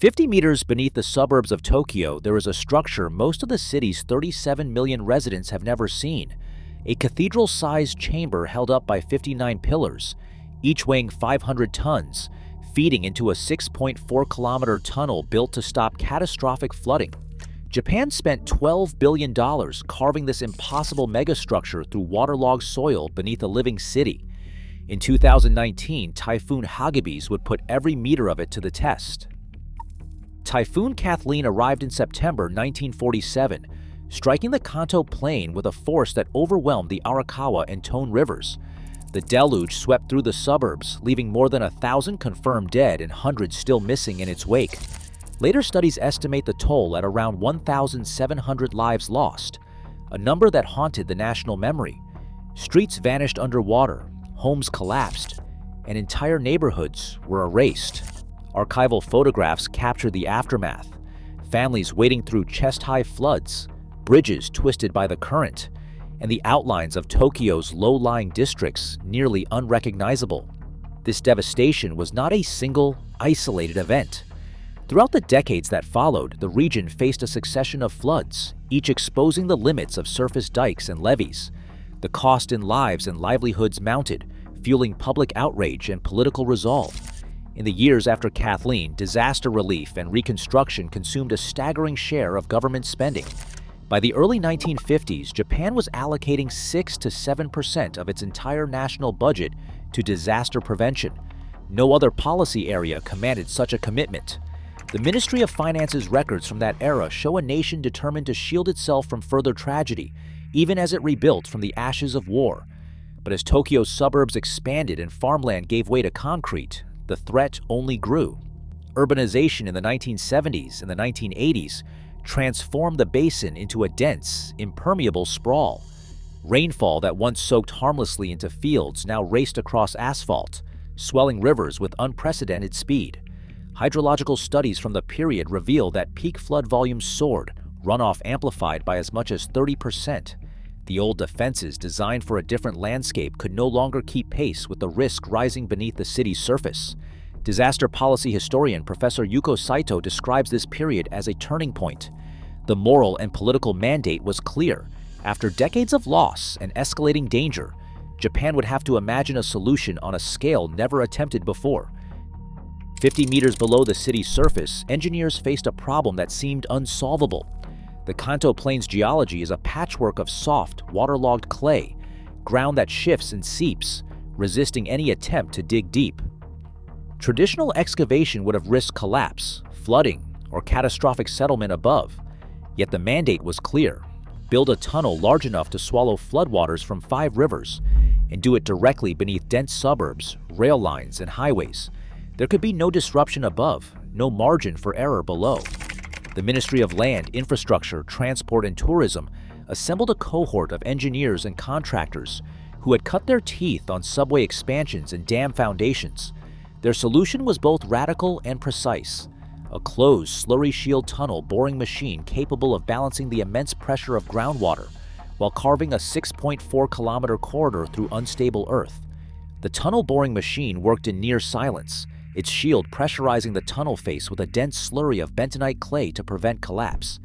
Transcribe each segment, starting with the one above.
50 meters beneath the suburbs of Tokyo, there is a structure most of the city's 37 million residents have never seen. A cathedral-sized chamber held up by 59 pillars, each weighing 500 tons, feeding into a 6.4-kilometer tunnel built to stop catastrophic flooding. Japan spent $12 billion carving this impossible megastructure through waterlogged soil beneath a living city. In 2019, Typhoon Hagibis would put every meter of it to the test. Typhoon Kathleen arrived in September 1947, striking the Kanto Plain with a force that overwhelmed the Arakawa and Tone rivers. The deluge swept through the suburbs, leaving more than 1,000 confirmed dead and hundreds still missing in its wake. Later studies estimate the toll at around 1,700 lives lost, a number that haunted the national memory. Streets vanished underwater, homes collapsed, and entire neighborhoods were erased. Archival photographs captured the aftermath, families wading through chest-high floods, bridges twisted by the current, and the outlines of Tokyo's low-lying districts nearly unrecognizable. This devastation was not a single, isolated event. Throughout the decades that followed, the region faced a succession of floods, each exposing the limits of surface dikes and levees. The cost in lives and livelihoods mounted, fueling public outrage and political resolve. In the years after Kathleen, disaster relief and reconstruction consumed a staggering share of government spending. By the early 1950s, Japan was allocating 6 to 7% of its entire national budget to disaster prevention. No other policy area commanded such a commitment. The Ministry of Finance's records from that era show a nation determined to shield itself from further tragedy, even as it rebuilt from the ashes of war. But as Tokyo's suburbs expanded and farmland gave way to concrete, the threat only grew. Urbanization in the 1970s and the 1980s transformed the basin into a dense, impermeable sprawl. Rainfall that once soaked harmlessly into fields now raced across asphalt, swelling rivers with unprecedented speed. Hydrological studies from the period reveal that peak flood volumes soared, runoff amplified by as much as 30%. The old defenses designed for a different landscape could no longer keep pace with the risk rising beneath the city's surface. Disaster policy historian Professor Yuko Saito describes this period as a turning point. The moral and political mandate was clear. After decades of loss and escalating danger, Japan would have to imagine a solution on a scale never attempted before. 50 meters below the city's surface, engineers faced a problem that seemed unsolvable. The Kanto Plain's geology is a patchwork of soft, waterlogged clay, ground that shifts and seeps, resisting any attempt to dig deep. Traditional excavation would have risked collapse, flooding, or catastrophic settlement above. Yet the mandate was clear: build a tunnel large enough to swallow floodwaters from 5 rivers, and do it directly beneath dense suburbs, rail lines, and highways. There could be no disruption above, no margin for error below. The Ministry of Land, Infrastructure, Transport, and Tourism assembled a cohort of engineers and contractors who had cut their teeth on subway expansions and dam foundations. Their solution was both radical and precise: a closed, slurry-shield tunnel boring machine capable of balancing the immense pressure of groundwater while carving a 6.4-kilometer corridor through unstable earth. The tunnel boring machine worked in near silence, its shield pressurizing the tunnel face with a dense slurry of bentonite clay to prevent collapse.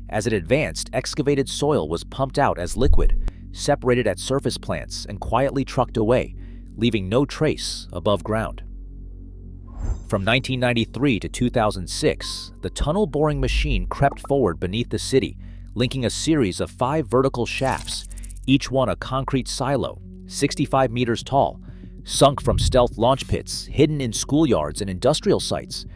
As it advanced, excavated soil was pumped out as liquid, separated at surface plants, and quietly trucked away, leaving no trace above ground. From 1993 to 2006, the tunnel boring machine crept forward beneath the city, linking a series of 5 vertical shafts, each one a concrete silo, 65 meters tall, sunk from stealth launch pits, hidden in schoolyards and industrial sites.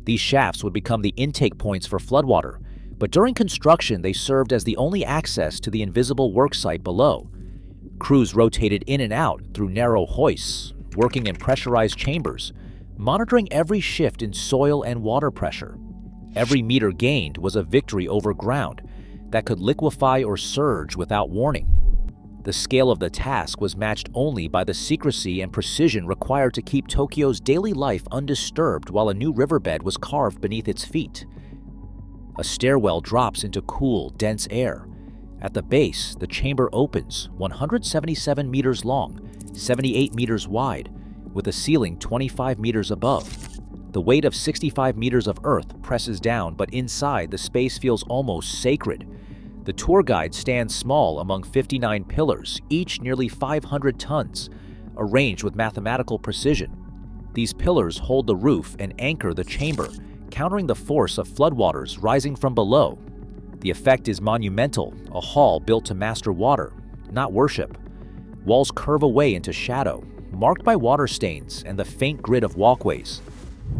These shafts would become the intake points for floodwater, but during construction they served as the only access to the invisible worksite below. Crews rotated in and out through narrow hoists, working in pressurized chambers, monitoring every shift in soil and water pressure. Every meter gained was a victory over ground that could liquefy or surge without warning. The scale of the task was matched only by the secrecy and precision required to keep Tokyo's daily life undisturbed while a new riverbed was carved beneath its feet. A stairwell drops into cool, dense air. At the base, the chamber opens, 177 meters long, 78 meters wide, with a ceiling 25 meters above. The weight of 65 meters of earth presses down, but inside the space feels almost sacred. The tour guide stands small among 59 pillars, each nearly 500 tons, arranged with mathematical precision. These pillars hold the roof and anchor the chamber, countering the force of floodwaters rising from below. The effect is monumental, a hall built to master water, not worship. Walls curve away into shadow, marked by water stains and the faint grid of walkways.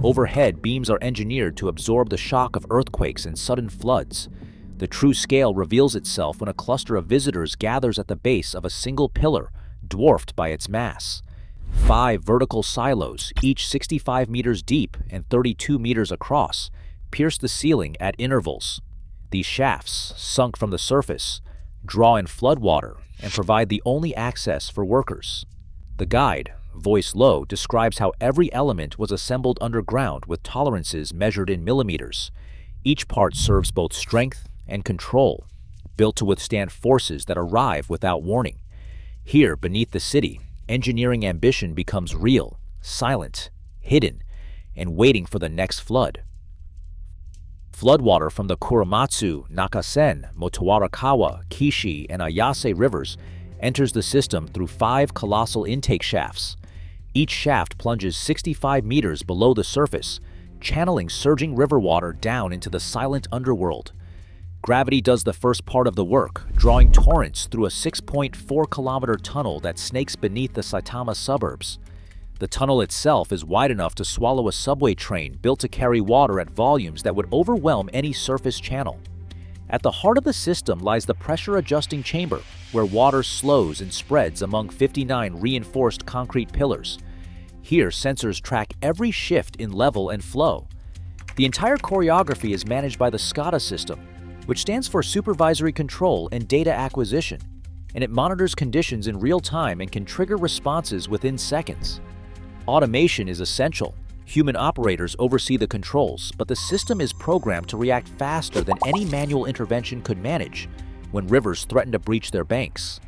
Overhead, beams are engineered to absorb the shock of earthquakes and sudden floods. The true scale reveals itself when a cluster of visitors gathers at the base of a single pillar, dwarfed by its mass. 5 vertical silos, each 65 meters deep and 32 meters across, pierce the ceiling at intervals. These shafts, sunk from the surface, draw in floodwater and provide the only access for workers. The guide, voice low, describes how every element was assembled underground with tolerances measured in millimeters. Each part serves both strength and control, built to withstand forces that arrive without warning. Here, beneath the city, engineering ambition becomes real, silent, hidden, and waiting for the next flood. Floodwater from the Kurumatsu, Nakasen, Motoarakawa, Kishi, and Ayase rivers enters the system through 5 colossal intake shafts. Each shaft plunges 65 meters below the surface, channeling surging river water down into the silent underworld. Gravity does the first part of the work, drawing torrents through a 6.4-kilometer tunnel that snakes beneath the Saitama suburbs. The tunnel itself is wide enough to swallow a subway train built to carry water at volumes that would overwhelm any surface channel. At the heart of the system lies the pressure-adjusting chamber, where water slows and spreads among 59 reinforced concrete pillars. Here, sensors track every shift in level and flow. The entire choreography is managed by the SCADA system, which stands for Supervisory Control and Data Acquisition, and it monitors conditions in real time and can trigger responses within seconds. Automation is essential. Human operators oversee the controls, but the system is programmed to react faster than any manual intervention could manage when rivers threaten to breach their banks.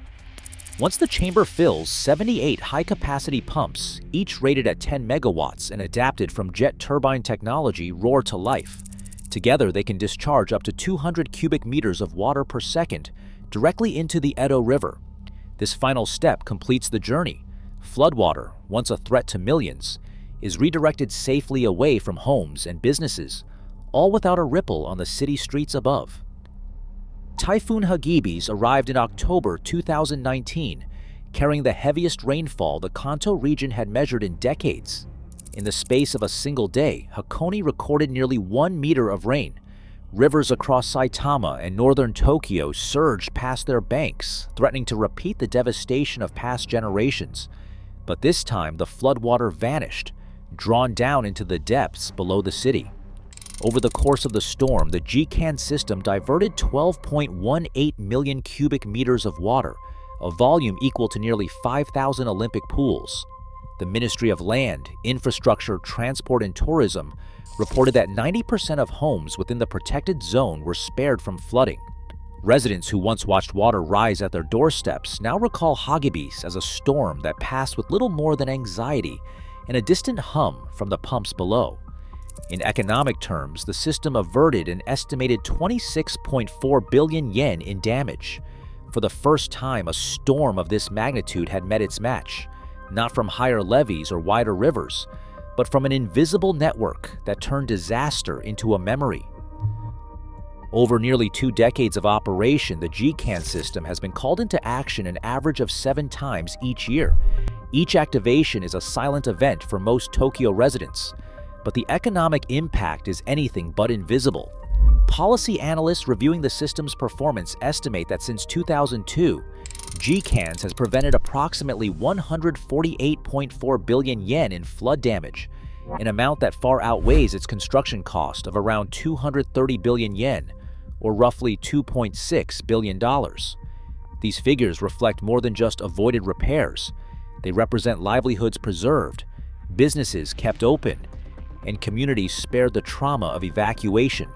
Once the chamber fills, 78 high-capacity pumps, each rated at 10 megawatts and adapted from jet turbine technology, roar to life. Together, they can discharge up to 200 cubic meters of water per second directly into the Edo River. This final step completes the journey. Floodwater, once a threat to millions, is redirected safely away from homes and businesses, all without a ripple on the city streets above. Typhoon Hagibis arrived in October 2019, carrying the heaviest rainfall the Kanto region had measured in decades. In the space of a single day, Hakone recorded nearly 1 meter of rain. Rivers across Saitama and northern Tokyo surged past their banks, threatening to repeat the devastation of past generations. But this time, the floodwater vanished, drawn down into the depths below the city. Over the course of the storm, the GCAN system diverted 12.18 million cubic meters of water, a volume equal to nearly 5,000 Olympic pools. The Ministry of Land, Infrastructure, Transport, and Tourism reported that 90% of homes within the protected zone were spared from flooding. Residents who once watched water rise at their doorsteps now recall Hagibis as a storm that passed with little more than anxiety and a distant hum from the pumps below. In economic terms, the system averted an estimated 26.4 billion yen in damage. For the first time, a storm of this magnitude had met its match, not from higher levees or wider rivers, but from an invisible network that turned disaster into a memory. Over nearly 2 decades of operation, the GCAN system has been called into action an average of 7 times each year. Each activation is a silent event for most Tokyo residents, but the economic impact is anything but invisible. Policy analysts reviewing the system's performance estimate that since 2002, GCANS has prevented approximately 148.4 billion yen in flood damage, an amount that far outweighs its construction cost of around 230 billion yen, or roughly $2.6 billion. These figures reflect more than just avoided repairs. They represent livelihoods preserved, businesses kept open, and communities spared the trauma of evacuation.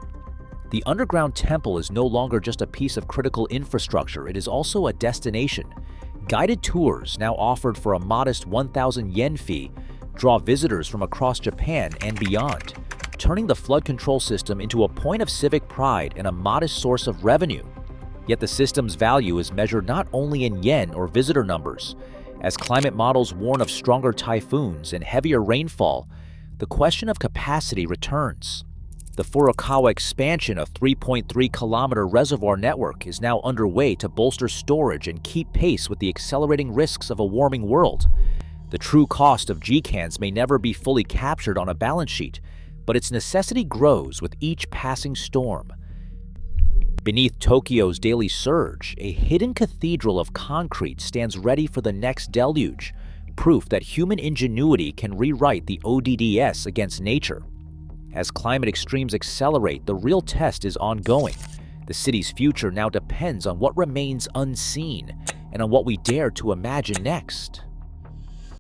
The underground temple is no longer just a piece of critical infrastructure, it is also a destination. Guided tours, now offered for a modest 1,000 yen fee, draw visitors from across Japan and beyond, turning the flood control system into a point of civic pride and a modest source of revenue. Yet the system's value is measured not only in yen or visitor numbers. As climate models warn of stronger typhoons and heavier rainfall, the question of capacity returns. The Furukawa expansion, a 3.3-kilometer reservoir network, is now underway to bolster storage and keep pace with the accelerating risks of a warming world. The true cost of GCANs may never be fully captured on a balance sheet, but its necessity grows with each passing storm. Beneath Tokyo's daily surge, a hidden cathedral of concrete stands ready for the next deluge, proof that human ingenuity can rewrite the ODDS against nature. As climate extremes accelerate, the real test is ongoing. The city's future now depends on what remains unseen and on what we dare to imagine next.